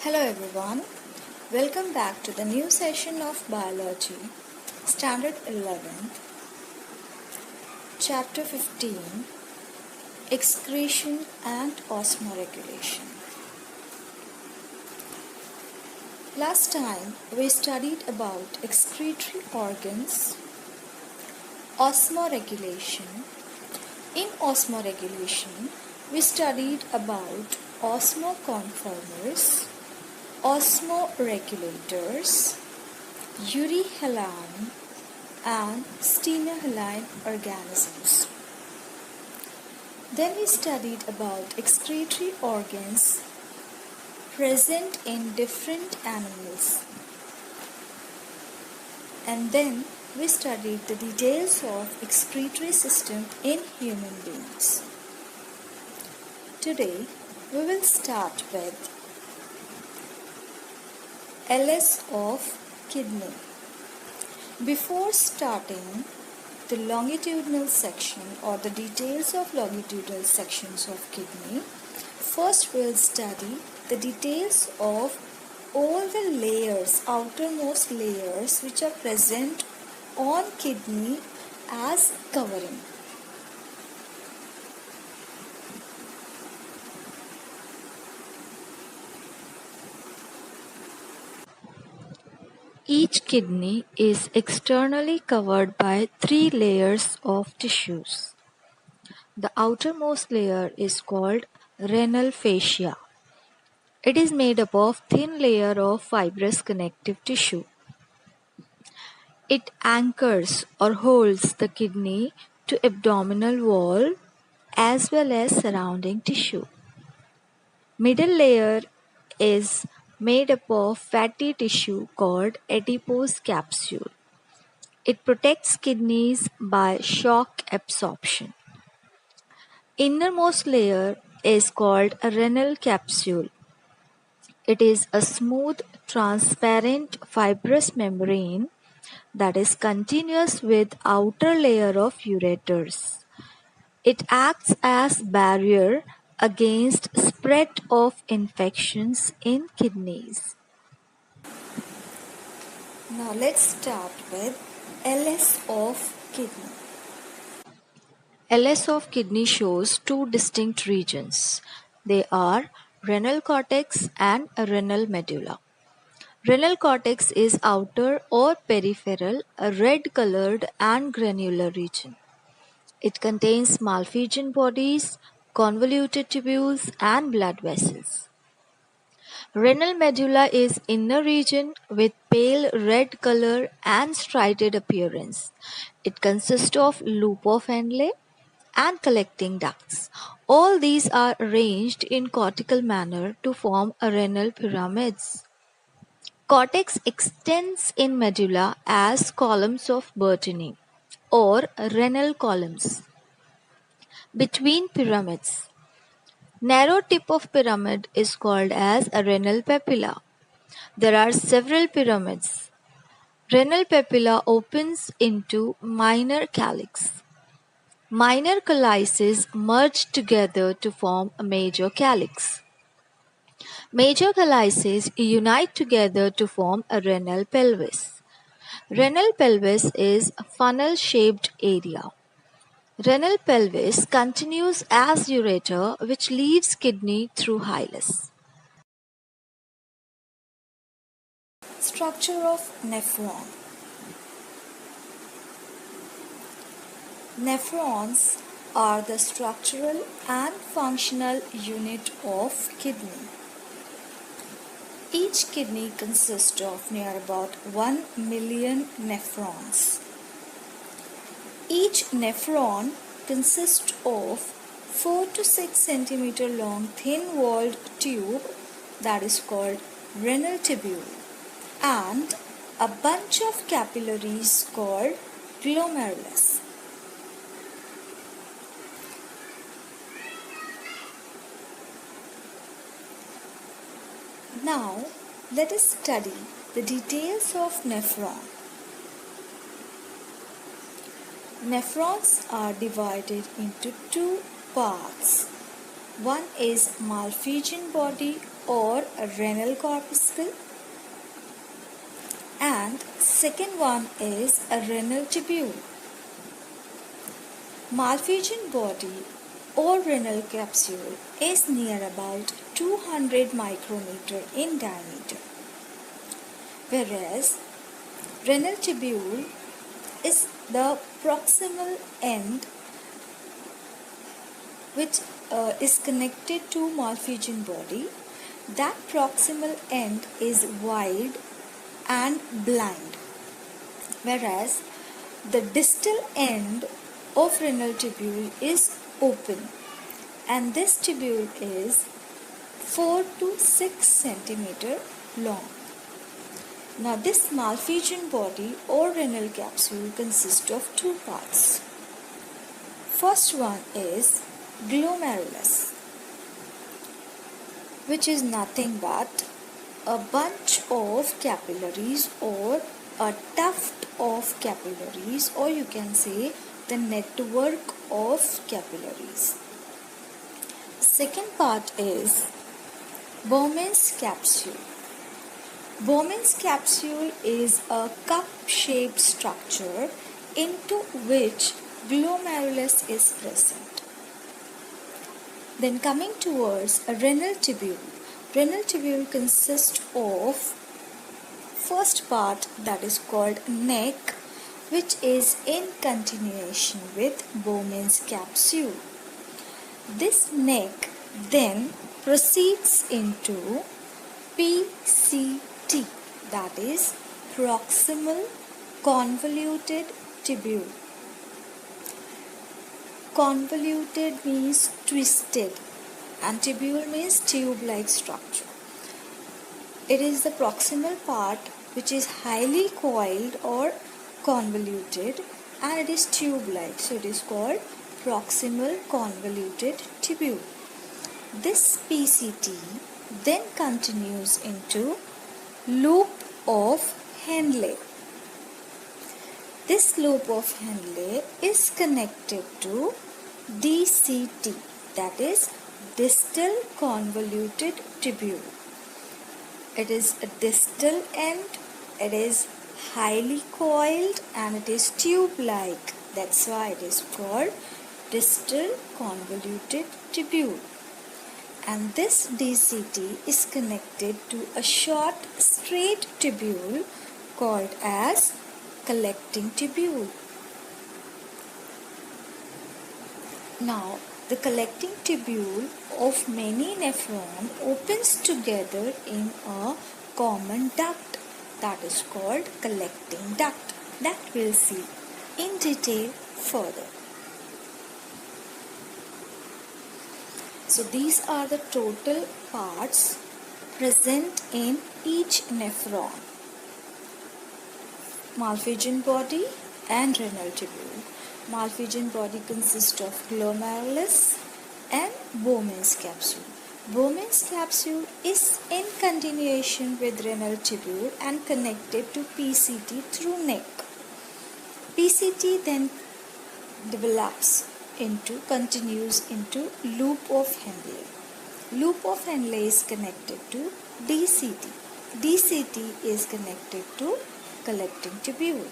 Hello everyone, welcome back to the new session of Biology, Standard 11, Chapter 15, Excretion and Osmoregulation. Last time we studied about excretory organs, osmoregulation. In osmoregulation, we studied about osmoconformers, osmoregulators, euryhaline and stenohaline organisms. Then we studied about excretory organs present in different animals. And then we studied the details of excretory system in human beings. Today we will start with LS of kidney. Before starting the longitudinal section or the details of longitudinal sections of kidney, first we will study the details of all the layers, outermost layers which are present on kidney as covering. Each kidney is externally covered by 3 layers of tissues. The outermost layer is called renal fascia. It is made up of thin layer of fibrous connective tissue. It anchors or holds the kidney to abdominal wall as well as surrounding tissue. Middle layer is made up of fatty tissue called adipose capsule. It protects kidneys by shock absorption. Innermost layer is called a renal capsule. It is a smooth, transparent, fibrous membrane that is continuous with outer layer of ureters. It acts as barrier against spread of infections in kidneys. Now let's start with LS of kidney. LS of kidney shows two distinct regions. They are renal cortex and renal medulla. Renal cortex is outer or peripheral, a red-colored and granular region. It contains Malpighian bodies, convoluted tubules, and blood vessels. Renal medulla is inner region with pale red color and striated appearance. It consists of loop of Henle and collecting ducts. All these are arranged in cortical manner to form a renal pyramids. Cortex extends in medulla as columns of Bertini or renal columns between pyramids. Narrow tip of pyramid is called as a renal papilla. There are several pyramids. Renal papilla opens into minor calyx. Minor calyces merge together to form a major calyx. Major calyces unite together to form a renal pelvis. Renal pelvis is a funnel-shaped area. Renal pelvis continues as ureter which leaves kidney through hilus. Structure of nephron. Nephrons are the structural and functional unit of kidney. Each kidney consists of near about 1 million nephrons. Each nephron consists of 4 to 6 centimeter long thin-walled tube that is called renal tubule and a bunch of capillaries called glomerulus. Now, let us study the details of nephron. Nephrons are divided into two parts. One is Malpighian body or a renal corpuscle, and second one is a renal tubule. Malpighian body or renal capsule is near about 200 micrometer in diameter, whereas renal tubule is the proximal end which is connected to Malpighian body. That proximal end is wide and blind, whereas the distal end of renal tubule is open, and this tubule is 4 to 6 centimeter long. Now this Malpighian body or renal capsule consists of two parts. First one is glomerulus, which is nothing but a bunch of capillaries or a tuft of capillaries, or you can say the network of capillaries. Second part is Bowman's capsule. Bowman's capsule is a cup-shaped structure into which glomerulus is present. Then coming towards a renal tubule. Renal tubule consists of first part, that is called neck, which is in continuation with Bowman's capsule. This neck then proceeds into PCT, that is proximal convoluted tubule. Convoluted means twisted and tubule means tube-like structure. It is the proximal part which is highly coiled or convoluted, and it is tube-like, so it is called proximal convoluted tubule. This PCT then continues into loop of Henle. This loop of Henle is connected to DCT, that is distal convoluted tubule. It is a distal end, it is highly coiled and it is tube-like. That's why it is called distal convoluted tubule. And this DCT is connected to a short straight tubule called as collecting tubule. Now, the collecting tubule of many nephron opens together in a common duct, that is called collecting duct, that we'll see in detail further. So these are the total parts present in each nephron: Malpighian body and renal tubule. Malpighian body consists of glomerulus and Bowman's capsule. Bowman's capsule is in continuation with renal tubule and connected to PCT through neck. PCT then continues into loop of Henle. Loop of Henle is connected to DCT. DCT is connected to collecting tubule.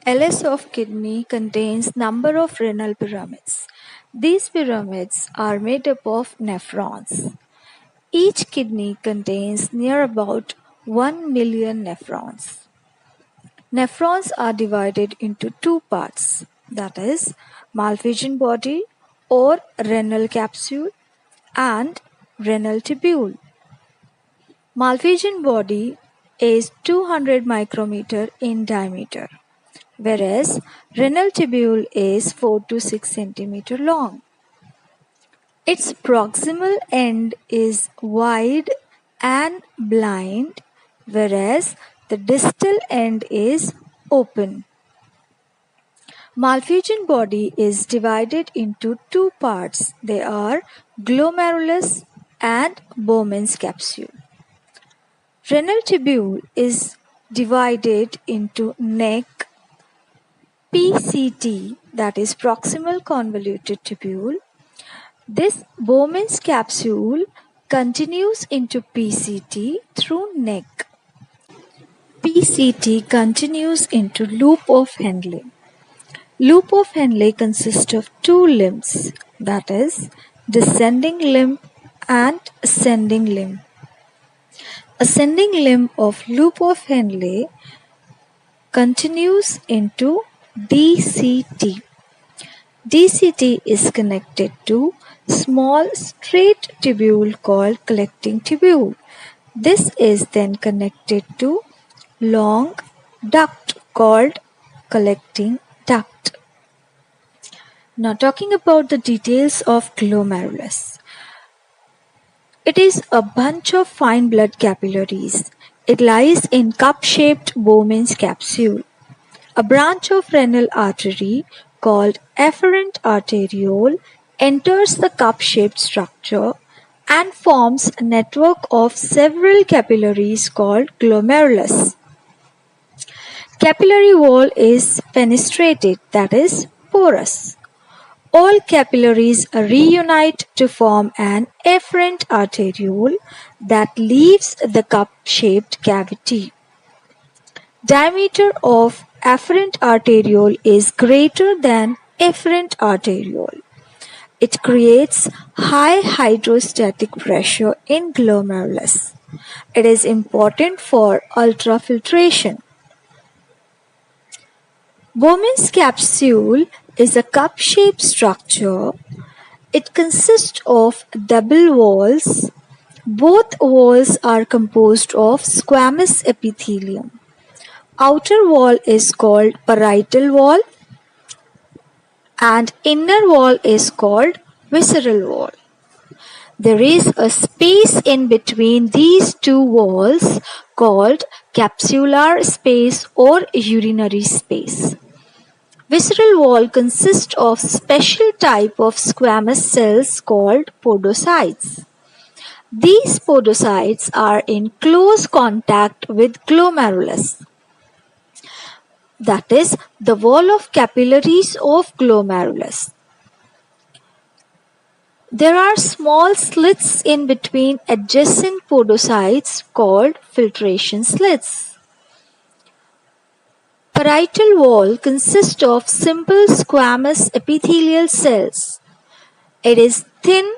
LS of kidney contains number of renal pyramids. These pyramids are made up of nephrons. Each kidney contains near about 1 million nephrons. Nephrons are divided into two parts, that is Malpighian body or renal capsule and renal tubule. Malpighian body is 200 micrometer in diameter, whereas renal tubule is 4 to 6 centimeter long. Its proximal end is wide and blind, whereas the distal end is open. Malpighian body is divided into two parts. They are glomerulus and Bowman's capsule. Renal tubule is divided into neck, PCT, that is proximal convoluted tubule. This Bowman's capsule continues into PCT through neck. PCT continues into loop of Henle. Loop of Henle consists of two limbs, that is, descending limb and ascending limb. Ascending limb of loop of Henle continues into DCT. DCT is connected to small straight tubule called collecting tubule. This is then connected to long duct called collecting duct. Now talking about the details of glomerulus. It is a bunch of fine blood capillaries. It lies in cup-shaped Bowman's capsule. A branch of renal artery called efferent arteriole enters the cup-shaped structure and forms a network of several capillaries called glomerulus. Capillary wall is fenestrated, that is, porous. All capillaries reunite to form an efferent arteriole that leaves the cup-shaped cavity. Diameter of afferent arteriole is greater than efferent arteriole. It creates high hydrostatic pressure in glomerulus. It is important for ultrafiltration. Bowman's capsule is a cup-shaped structure. It consists of double walls. Both walls are composed of squamous epithelium. Outer wall is called parietal wall and inner wall is called visceral wall. There is a space in between these two walls called capsular space or urinary space. Visceral wall consists of special type of squamous cells called podocytes. These podocytes are in close contact with glomerulus. That is, the wall of capillaries of glomerulus. There are small slits in between adjacent podocytes called filtration slits. Parietal wall consists of simple squamous epithelial cells. It is thin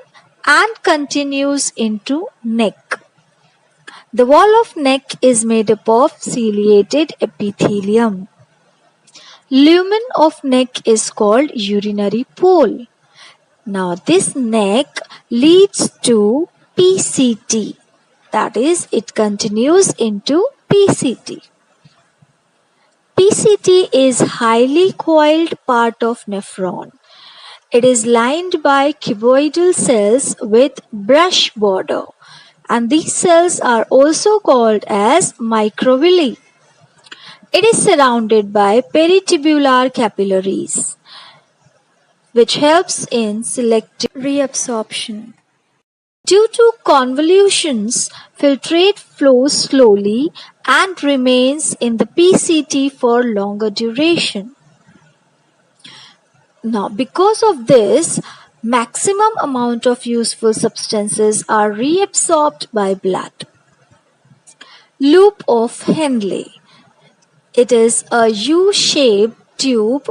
and continues into neck. The wall of neck is made up of ciliated epithelium. Lumen of neck is called urinary pole. Now this neck leads to PCT. That is, it continues into PCT. PCT is highly coiled part of nephron. It is lined by cuboidal cells with brush border, and these cells are also called as microvilli. It is surrounded by peritubular capillaries, which helps in selective reabsorption. Due to convolutions, filtrate flows slowly and remains in the PCT for longer duration. Now, because of this, maximum amount of useful substances are reabsorbed by blood. Loop of Henle. It is a U-shaped tube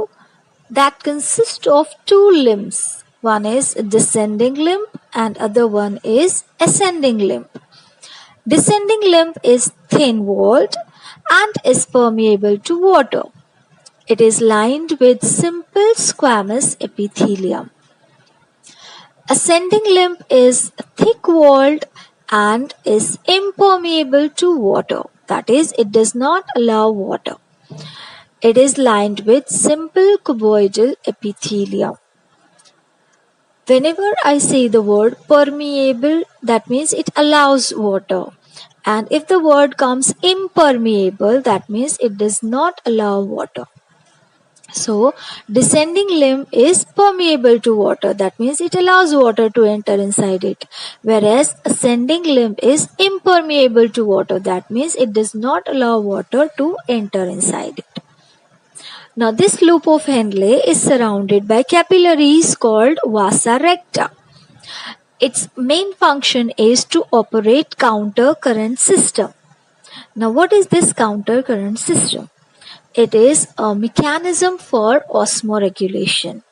that consists of two limbs. One is descending limb and other one is ascending limb. Descending limb is thin-walled and is permeable to water. It is lined with simple squamous epithelium. Ascending limb is thick-walled and is impermeable to water. That is, it does not allow water. It is lined with simple cuboidal epithelium. Whenever I say the word permeable, that means it allows water. And if the word comes impermeable, that means it does not allow water. So, descending limb is permeable to water. That means it allows water to enter inside it. Whereas ascending limb is impermeable to water. That means it does not allow water to enter inside it. Now this loop of Henle is surrounded by capillaries called vasa recta. Its main function is to operate counter current system. Now what is this counter current system? It is a mechanism for osmoregulation.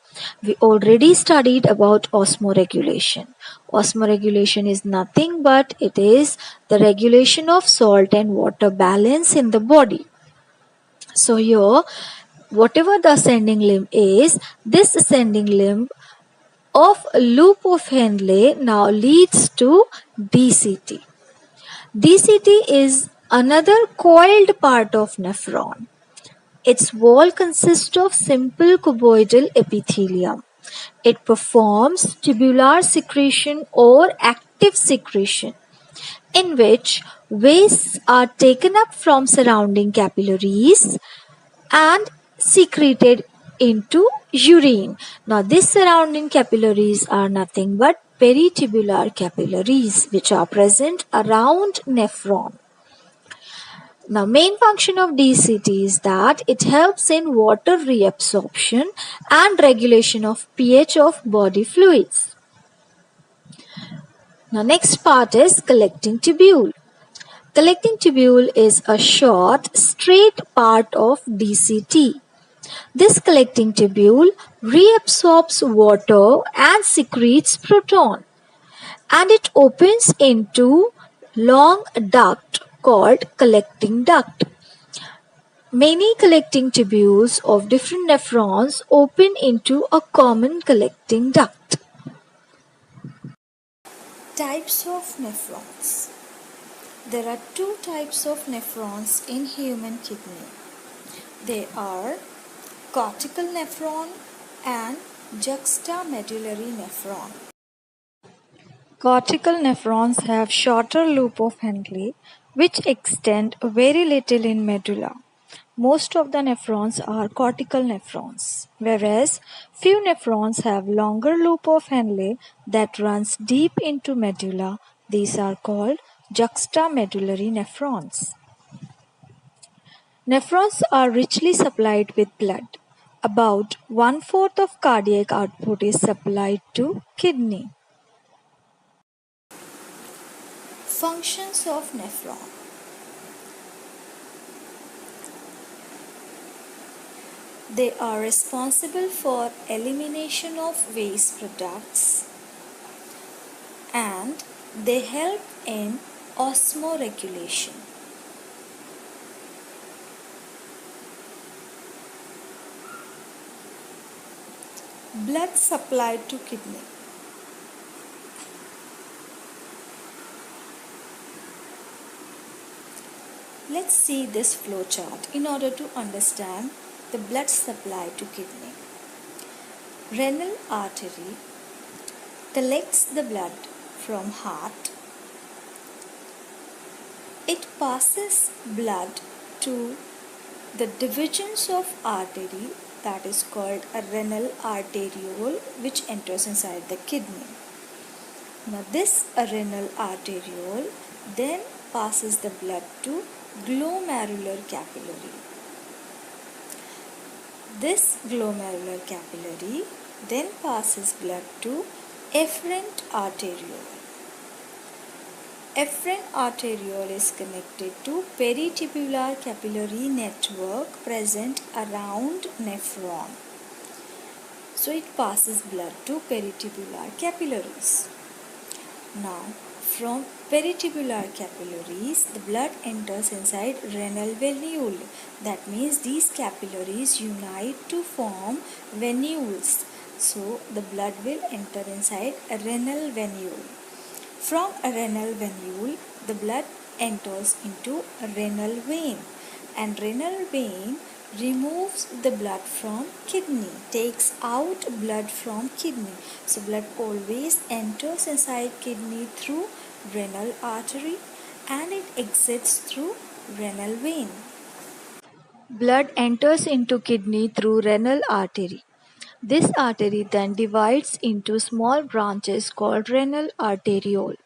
We already studied about osmoregulation. Osmoregulation is nothing but it is the regulation of salt and water balance in the body. So here, whatever the ascending limb is, this ascending limb of loop of Henle now leads to DCT. DCT is another coiled part of nephron. Its wall consists of simple cuboidal epithelium. It performs tubular secretion or active secretion, in which wastes are taken up from surrounding capillaries and secreted into urine. Now, these surrounding capillaries are nothing but peritubular capillaries which are present around nephron. Now, main function of DCT is that it helps in water reabsorption and regulation of pH of body fluids. Now, next part is collecting tubule. Collecting tubule is a short, straight part of DCT. This collecting tubule reabsorbs water and secretes proton, and it opens into long duct called collecting duct. Many collecting tubules of different nephrons open into a common collecting duct. Types of nephrons. There are two types of nephrons in human kidney. They are cortical nephron and juxtamedullary nephron. Cortical nephrons have shorter loop of Henle which extend very little in medulla. Most of the nephrons are cortical nephrons, whereas few nephrons have longer loop of Henle that runs deep into medulla. These are called juxtamedullary nephrons. Nephrons are richly supplied with blood. About 1/4 of cardiac output is supplied to kidney. Functions of nephron. They are responsible for elimination of waste products and they help in osmoregulation. Blood supplied to kidney. Let's see this flow chart in order to understand the blood supply to kidney. Renal artery collects the blood from heart. It passes blood to the divisions of artery that is called a renal arteriole which enters inside the kidney. Now this renal arteriole then passes the blood to glomerular capillary. This glomerular capillary then passes blood to efferent arteriole. Efferent arteriole is connected to peritubular capillary network present around nephron. So it passes blood to peritubular capillaries. Now from peritubular capillaries, the blood enters inside renal venule. That means these capillaries unite to form venules. So the blood will enter inside a renal venule. From a renal venule, the blood enters into a renal vein, and renal vein removes the blood from kidney, takes out blood from kidney. So blood always enters inside kidney through renal artery and it exits through renal vein. Blood enters into kidney through renal artery. This artery then divides into small branches called renal arteriole.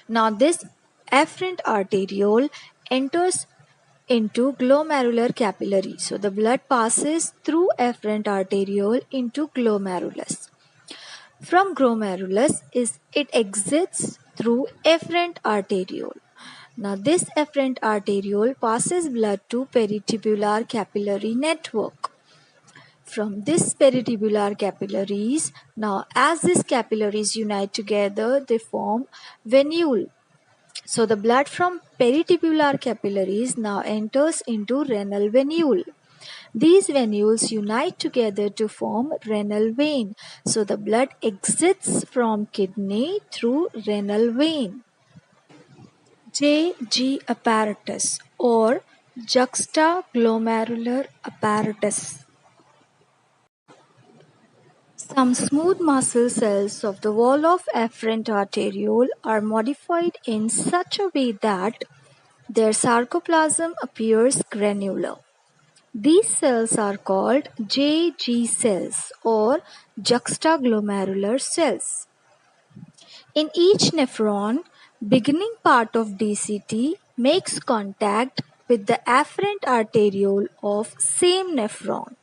Now this afferent arteriole enters into glomerular capillary. So the blood passes through afferent arteriole into glomerulus. from glomerulus is it exits through afferent arteriole. Now this afferent arteriole passes blood to peritubular capillary network. From this peritubular capillaries, now as these capillaries unite together, they form venule. So the blood from peritubular capillaries now enters into renal venule. These venules unite together to form renal vein. So the blood exits from kidney through renal vein. J-G apparatus or juxtaglomerular apparatus. Some smooth muscle cells of the wall of afferent arteriole are modified in such a way that their sarcoplasm appears granular. These cells are called JG cells or juxtaglomerular cells. In each nephron, beginning part of DCT makes contact with the afferent arteriole of same nephron.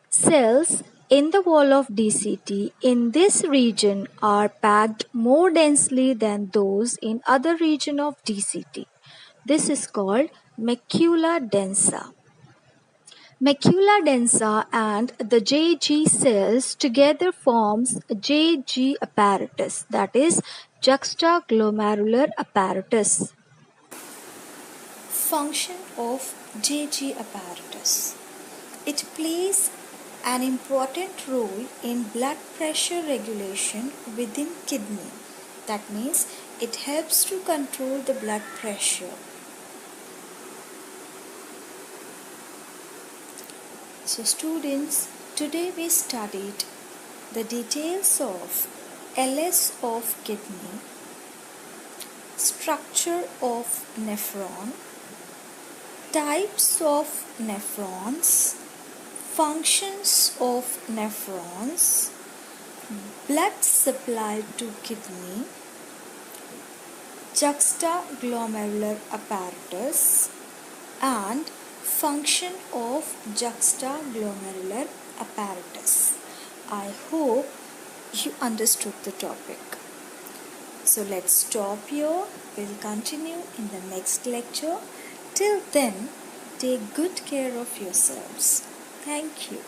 Cells in the wall of DCT in this region are packed more densely than those in other region of DCT. This is called macula densa. Macula densa and the JG cells together forms JG apparatus, that is juxtaglomerular apparatus. Function of JG apparatus. It plays an important role in blood pressure regulation within kidney. That means it helps to control the blood pressure. So students, today we studied the details of LS of kidney, structure of nephron, types of nephrons, functions of nephrons, blood supply to kidney, juxtaglomerular apparatus, and function of juxtaglomerular apparatus. I hope you understood the topic. So let's stop here. We'll continue in the next lecture. Till then, take good care of yourselves. Thank you.